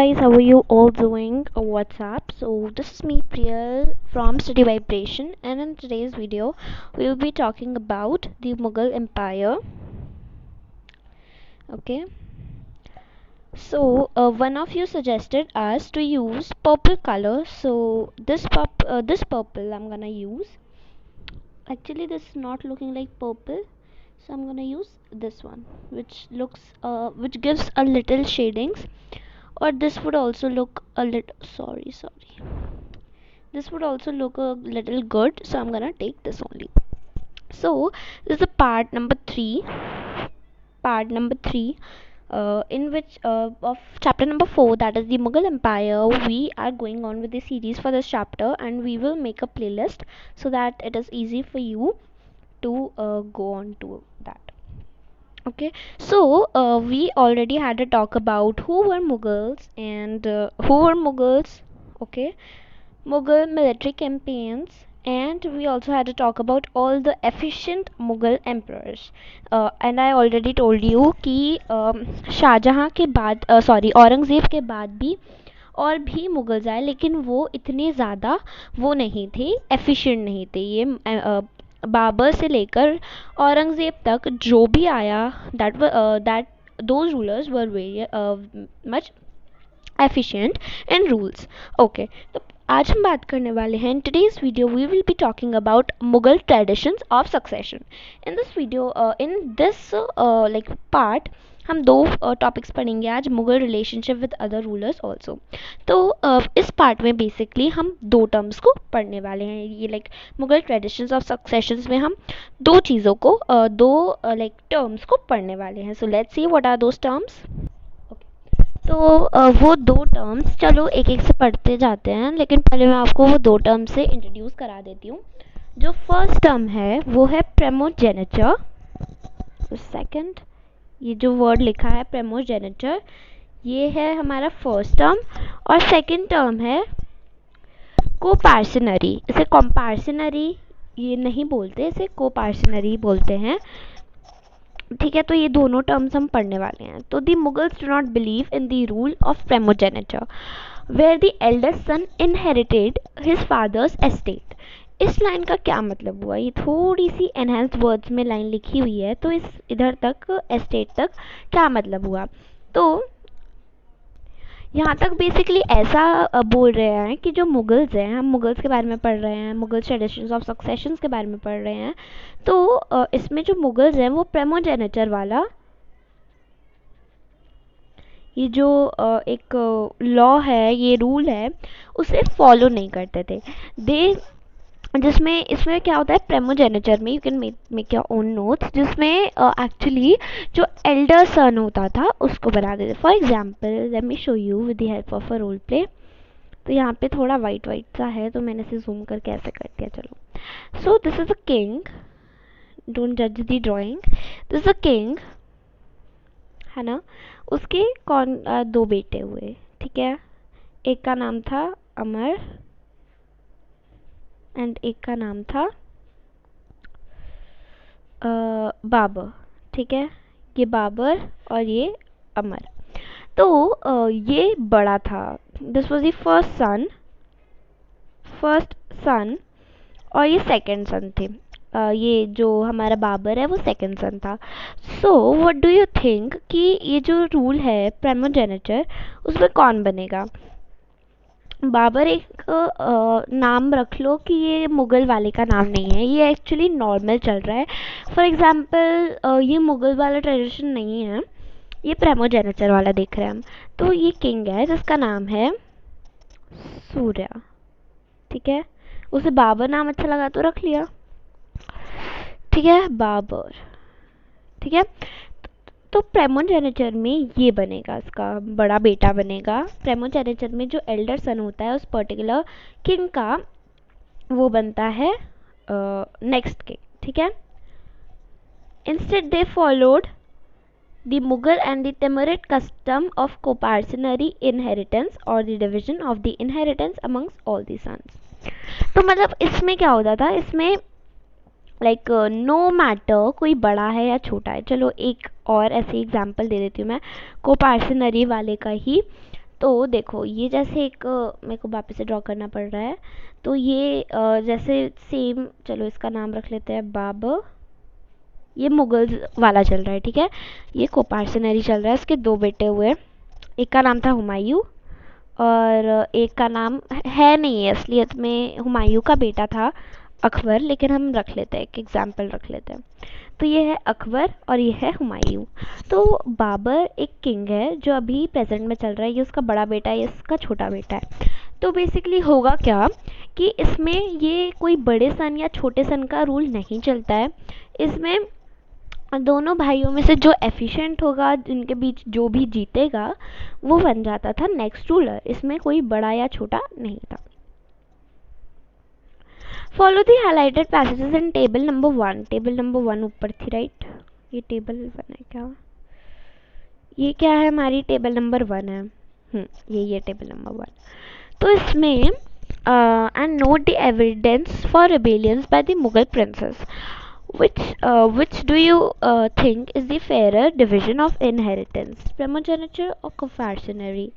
guys, how are you all doing? What's up? So this is me Priyal from Study Vibration, and in today's video we will be talking about the Mughal Empire. Okay, so one of you suggested us to use purple color, so this purple I'm gonna use. Actually this is not looking like purple, so I'm gonna use this one, which gives a little shadings, or this would also look a little, sorry, this would also look a little good, so I'm gonna take this only. So this is the part number 3, in which of chapter number 4, that is the Mughal Empire. We are going on with the series for this chapter, and we will make a playlist so that it is easy for you to go on to that. Okay, so we already had a talk about who were Mughals and okay, Mughal military campaigns, and we also had to talk about all the efficient Mughal emperors. And I already told you कि शाहजहां के बाद औरंगज़ेब के बाद भी और भी Mughals आए, लेकिन वो इतने ज़्यादा वो नहीं थे, एफिशिएंट नहीं थे। ये बाबर से लेकर औरंगज़ेब तक जो भी आया, that those rulers were very much efficient in rules. Okay, तो आज हम बात करने वाले हैं, in today's video we will be talking about Mughal traditions of succession. In this video, in this like part, हम दो टॉपिक्स पढ़ेंगे आज, Mughal relationship with other rulers also. तो इस पार्ट में बेसिकली हम दो टर्म्स को पढ़ने वाले हैं। ये like Mughal traditions of successions में हम दो चीज़ों को दो लाइक टर्म्स को पढ़ने वाले हैं। So let's see what are those terms. तो वो दो टर्म्स, चलो एक एक से पढ़ते जाते हैं, लेकिन पहले मैं आपको वो दो टर्म से इंट्रोड्यूस करा देती हूँ। जो फर्स्ट टर्म है वो है प्रेमोजेनेचर। सेकंड, ये जो वर्ड लिखा है प्रेमोजेनेचर, ये है हमारा फर्स्ट टर्म। और सेकंड टर्म है कोपार्सनरी। इसे कॉम्पार्सनरी ये नहीं बोलते, इसे कोपार्सनरी बोलते हैं। ठीक है, तो ये दोनों टर्म्स हम पढ़ने वाले हैं। तो the Mughals do not believe in the rule of primogeniture where the eldest son inherited his father's estate. इस लाइन का क्या मतलब हुआ? ये थोड़ी सी एनहेंस्ड वर्ड्स में लाइन लिखी हुई है, तो इस इधर तक एस्टेट तक क्या मतलब हुआ? तो यहाँ तक बेसिकली ऐसा बोल रहे हैं कि जो मुगल्स हैं, हम मुगल्स के बारे में पढ़ रहे हैं, मुगल्स ट्रेडिशंस ऑफ सक्सेशंस के बारे में पढ़ रहे हैं, तो इसमें जो मुगल्स हैं वो प्रेमोजेनेचर वाला ये जो एक लॉ है, ये रूल है, उसे फॉलो नहीं करते थे। दे जिसमें इसमें क्या होता है, प्रेमोजेनेचर में you can make your own notes, जिसमें एक्चुअली जो एल्डर सन होता था उसको बना देते। For example let me show you with the help of a role play. तो यहाँ पे थोड़ा वाइट वाइट सा है, तो मैंने इसे जूम करके ऐसे कर दिया। चलो, so this is a king, don't जज the drawing. This is a king, है ना। उसके दो बेटे हुए, ठीक है। एक का नाम था अमर एंड एक का नाम था बाबर, ठीक है। ये बाबर और ये अमर। तो ये बड़ा था, दिस वॉज द फर्स्ट सन, और ये सेकंड सन थे। ये जो हमारा बाबर है वो सेकंड सन था। So what do you think कि ये जो रूल है प्रेमोजेनेचर, उसमें कौन बनेगा? बाबर एक नाम रख लो कि ये मुग़ल वाले का नाम नहीं है, ये एक्चुअली नॉर्मल चल रहा है। फॉर एग्ज़ाम्पल ये मुग़ल वाला ट्रेडिशन नहीं है, ये प्रेमोजेनेचर वाला देख रहे हैं हम। तो ये किंग है जिसका नाम है सूर्या, ठीक है। उसे बाबर नाम अच्छा लगा तो रख लिया, ठीक है, बाबर, ठीक है। तो प्रेमोजेनेचर में ये बनेगा, इसका बड़ा बेटा बनेगा। प्रेमोजेनेचर में जो एल्डर सन होता है उस पर्टिकुलर किंग का, वो बनता है नेक्स्ट किंग, ठीक है। Instead they followed the Mughal and the Timurid custom of coparcenary inheritance or the division of the inheritance amongst all the sons. तो मतलब इसमें क्या होता था, इसमें लाइक नो मैटर कोई बड़ा है या छोटा है। चलो एक और ऐसे एग्जांपल दे देती हूँ मैं, कोपार्सनरी वाले का ही। तो देखो ये जैसे एक मेरे को वापस से ड्रॉ करना पड़ रहा है, तो ये जैसे सेम, चलो इसका नाम रख लेते हैं बाबर। ये मुगल्स वाला चल रहा है, ठीक है। ये कोपार्सिनरी चल रहा है, इसके दो बेटे हुए, एक का नाम था हुमायूं और एक का नाम है नहीं है असलियत में, हुमायूं का बेटा था अकबर, लेकिन हम रख लेते हैं, एक एग्जाम्पल रख लेते हैं। तो ये है अकबर और ये है हुमायूं। तो बाबर एक किंग है जो अभी प्रेजेंट में चल रहा है, ये उसका बड़ा बेटा है, ये इसका छोटा बेटा है। तो बेसिकली होगा क्या कि इसमें ये कोई बड़े सन या छोटे सन का रूल नहीं चलता है, इसमें दोनों भाइयों में से जो एफिशिएंट होगा, जिनके बीच जो भी जीतेगा वो बन जाता था नेक्स्ट रूलर, इसमें कोई बड़ा या छोटा नहीं था। Follow the highlighted passages in table number 1। Table number 1 ऊपर थी, राइट? ये टेबल 1 है क्या? ये क्या है? हमारी टेबल नंबर 1 है। ये टेबल नंबर 1। तो इसमें and note the evidence for rebellions by the Mughal princess, which do you think is the fairer division of inheritance, primogeniture or co-parcenary?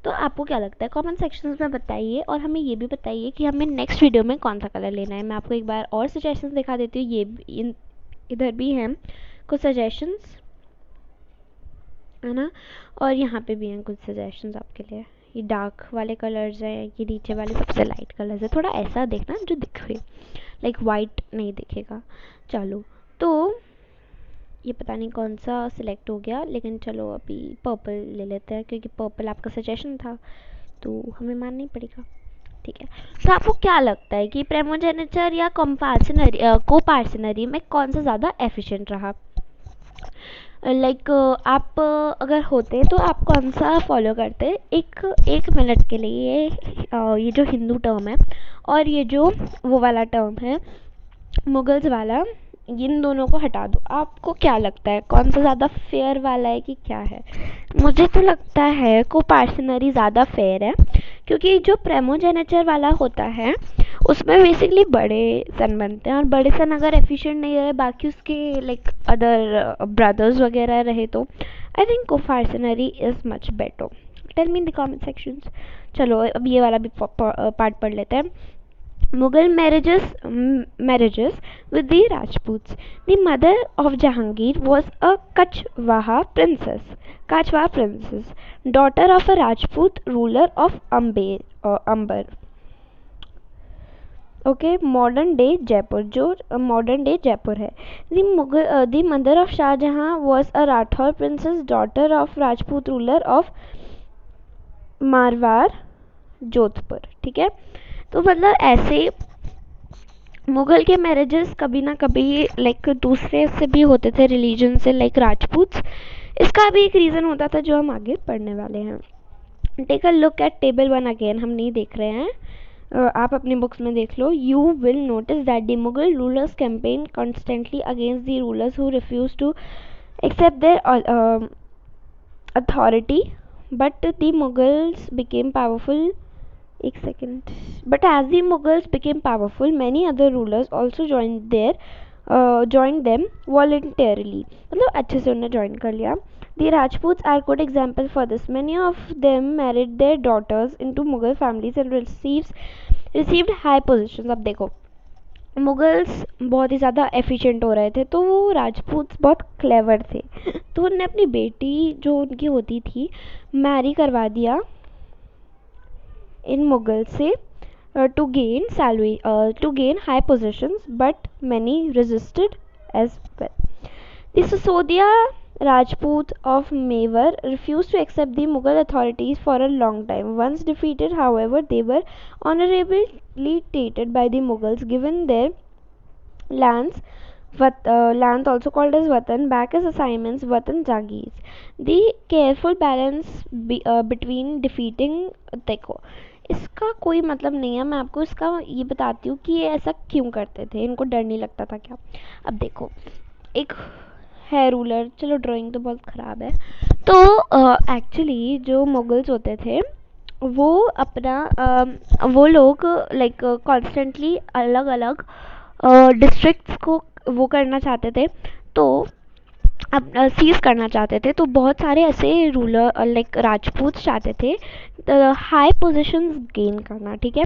तो आपको क्या लगता है? कमेंट सेक्शंस में बताइए, और हमें ये भी बताइए कि हमें नेक्स्ट वीडियो में कौन सा कलर लेना है। मैं आपको एक बार और सजेशंस दिखा देती हूँ, ये इधर भी हैं कुछ सजेशंस, है ना, और यहाँ पे भी हैं कुछ सजेशंस आपके लिए। ये डार्क वाले कलर्स हैं, ये नीचे वाले सबसे लाइट कलर्स है। थोड़ा ऐसा देखना जो दिखे, लाइक वाइट नहीं दिखेगा। चलो, तो ये पता नहीं कौन सा सिलेक्ट हो गया, लेकिन चलो अभी पर्पल ले लेते हैं, क्योंकि पर्पल आपका सजेशन था तो हमें मानना ही पड़ेगा, ठीक है। तो आपको क्या लगता है कि प्रेमोजेनेचर या कोपार्सिनरी में कौन सा ज़्यादा एफिशिएंट रहा? लाइक आप अगर होते तो आप कौन सा फॉलो करते? एक मिनट के लिए ये जो हिंदू टर्म है और ये जो वो वाला टर्म है मुगल्स वाला, इन दोनों को हटा दो। आपको क्या लगता है कौन सा ज़्यादा फेयर वाला है कि क्या है? मुझे तो लगता है कोपार्सिनरी ज़्यादा फेयर है, क्योंकि जो प्रेमोजेनेचर वाला होता है उसमें बेसिकली बड़े सन बनते हैं, और बड़े सन अगर एफिशिएंट नहीं रहे, बाकी उसके लाइक अदर ब्रदर्स वगैरह रहे, तो I think coparcenary is much better. Tell me in the comment sections. चलो अब ये वाला भी पार्ट पढ़ लेते हैं। Mughal marriages with the Rajputs. The mother of Jahangir was a Kachwa princess, daughter of a Rajput ruler of Amber. Okay, modern day Jaipur, जो modern day Jaipur है। The mother of Shah Jahan was a Rathore princess, daughter of Rajput ruler of Marwar Jodhpur, ठीक है। तो मतलब ऐसे मुगल के marriages कभी ना कभी लाइक दूसरे से भी होते थे रिलीजन से, लाइक राजपूत। इसका भी एक रीज़न होता था जो हम आगे पढ़ने वाले हैं। Take a look at table 1 again, हम नहीं देख रहे हैं, आप अपनी बुक्स में देख लो। You will notice that the Mughal rulers campaign constantly against the rulers who refuse to accept their authority, but the Mughals became powerful. एक second. But as the Mughals became powerful, many other rulers also joined them voluntarily. मतलब अच्छे से उन्हें join कर लिया। The Rajputs are good example for this. Many of them married their daughters into Mughal families and received high positions. अब देखो, Mughals बहुत ही ज़्यादा एफिशिएंट हो रहे थे, तो वो राजपूत बहुत क्लेवर थे, तो उन्होंने अपनी बेटी जो उनकी होती थी मैरी करवा दिया इन मुगल से to gain high positions, but many resisted as well. The Sisodia Rajput of Mewar refused to accept the Mughal authorities for a long time. Once defeated, however, they were honorably treated by the Mughals, given their lands, land also called as Watan, back as assignments, Watan Jagirs. The careful balance between defeating, देखो इसका कोई मतलब नहीं है, मैं आपको इसका ये बताती हूँ कि ये ऐसा क्यों करते थे, इनको डर नहीं लगता था क्या? अब देखो, एक है रूलर, चलो ड्राइंग तो बहुत ख़राब है, तो एक्चुअली जो मुगल्स होते थे वो अपना वो लोग लाइक कॉन्स्टेंटली अलग अलग डिस्ट्रिक्ट्स को वो करना चाहते थे, तो अब सीज करना चाहते थे। तो बहुत सारे ऐसे रूलर लाइक राजपूत चाहते थे हाई पोजीशंस गेन करना, ठीक है।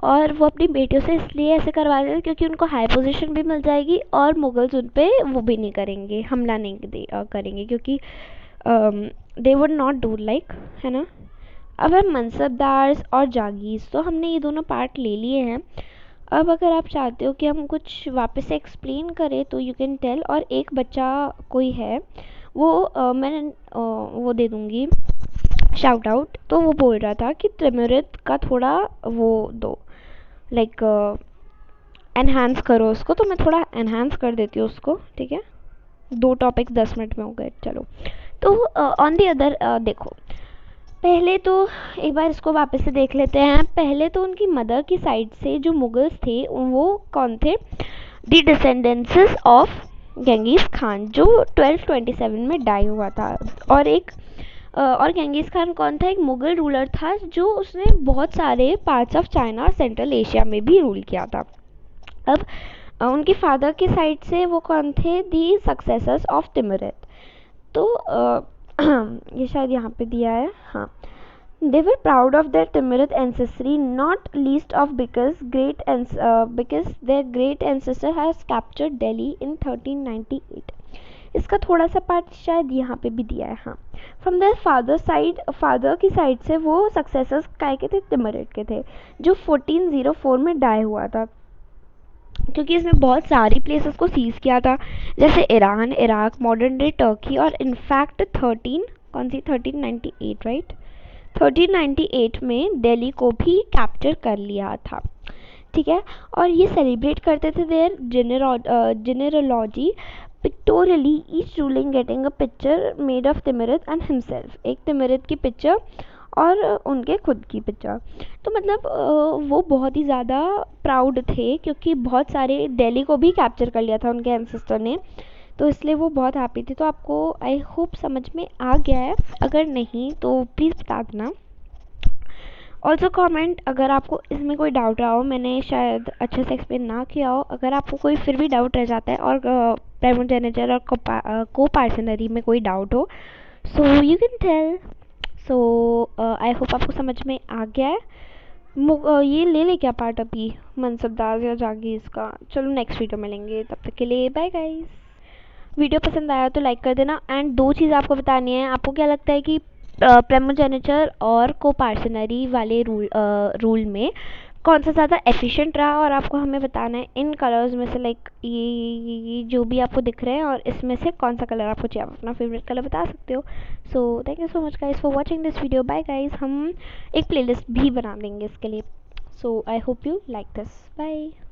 और वो अपनी बेटियों से इसलिए ऐसे करवा रहे थे क्योंकि उनको हाई पोजीशन भी मिल जाएगी और मुगल्स उन पे वो भी नहीं करेंगे, हमला नहीं करेंगे, क्योंकि they would not do like, है ना। अब है मनसबदार्स और जागीर, तो हमने ये दोनों पार्ट ले लिए हैं। अब अगर आप चाहते हो कि हम कुछ वापस से एक्सप्लेन करें तो यू कैन टेल। और एक बच्चा कोई है वो मैंने वो दे दूँगी शाउट आउट। तो वो बोल रहा था कि तिमुरिद का थोड़ा वो दो लाइक एनहांस करो उसको, तो मैं थोड़ा एनहांस कर देती हूँ उसको, ठीक है। 2 टॉपिक्स 10 मिनट में हो गए, चलो। तो ऑन दी अदर देखो, पहले तो एक बार इसको वापस से देख लेते हैं। पहले तो उनकी मदर की साइड से जो मुगल्स थे वो कौन थे, दी डिसेंडेंसेस ऑफ गेंगिस खान, जो 1227 में डाई हुआ था। और एक और गेंगिस खान कौन था, एक मुगल रूलर था जो उसने बहुत सारे पार्ट्स ऑफ चाइना और सेंट्रल एशिया में भी रूल किया था। अब उनके फादर की साइड से वो कौन थे, दी सक्सेसर्स ऑफ तिमुरिद। तो ये शायद यहाँ पे दिया है, हाँ। They were proud of their Timurid ancestry, not least of because their great ancestor has captured Delhi in 1398. इसका थोड़ा सा पार्ट शायद यहाँ पे भी दिया है, हाँ। फ्रॉम द फादर की साइड से वो सक्सेसर्स काय के थे, तिमुरिद के थे, जो 1404 में डाई हुआ था। क्योंकि इसने बहुत सारी प्लेसेस को सीज किया था, जैसे Iran, Iraq, modern day Turkey, और इनफैक्ट 1398 राइट, 1398 में दिल्ली को भी कैप्चर कर लिया था, ठीक है। और ये सेलिब्रेट करते थे their genealogy pictorially, each ruling getting a picture made of Timurid and himself, एक तिमुरिद की पिक्चर और उनके खुद की पिक्चर। तो मतलब वो बहुत ही ज़्यादा प्राउड थे क्योंकि बहुत सारे दिल्ली को भी कैप्चर कर लिया था उनके एंसेस्टर ने, तो इसलिए वो बहुत हैप्पी थे। तो आपको आई होप समझ में आ गया है, अगर नहीं तो प्लीज़ बता देना। ऑल्सो कमेंट अगर आपको इसमें कोई डाउट रहा हो, मैंने शायद अच्छे से एक्सप्लेन ना किया हो। अगर आपको कोई फिर भी डाउट रह जाता है और प्राइमोजेनेटर और को पार्सनरी में कोई डाउट हो, so you can tell. So I hope आपको समझ में आ गया है। ये ले ले क्या पार्ट अभी मनसबदार या जागीर का, चलो नेक्स्ट वीडियो में लेंगे। तब तक के लिए बाय गाइस। वीडियो पसंद आया तो लाइक कर देना। एंड 2 चीज़ आपको बतानी है, आपको क्या लगता है कि प्रेमोजेनेचर और को पार्सनरी वाले रूल में कौन सा ज़्यादा एफिशिएंट रहा, और आपको हमें बताना है इन कलर्स में से, लाइक ये जो भी आपको दिख रहे हैं, और इसमें से कौन सा कलर आपको चाहिए, आप अपना फेवरेट कलर बता सकते हो। So thank you so much guys for watching this video. Bye guys, हम एक प्लेलिस्ट भी बना देंगे इसके लिए। So I hope you like this. Bye.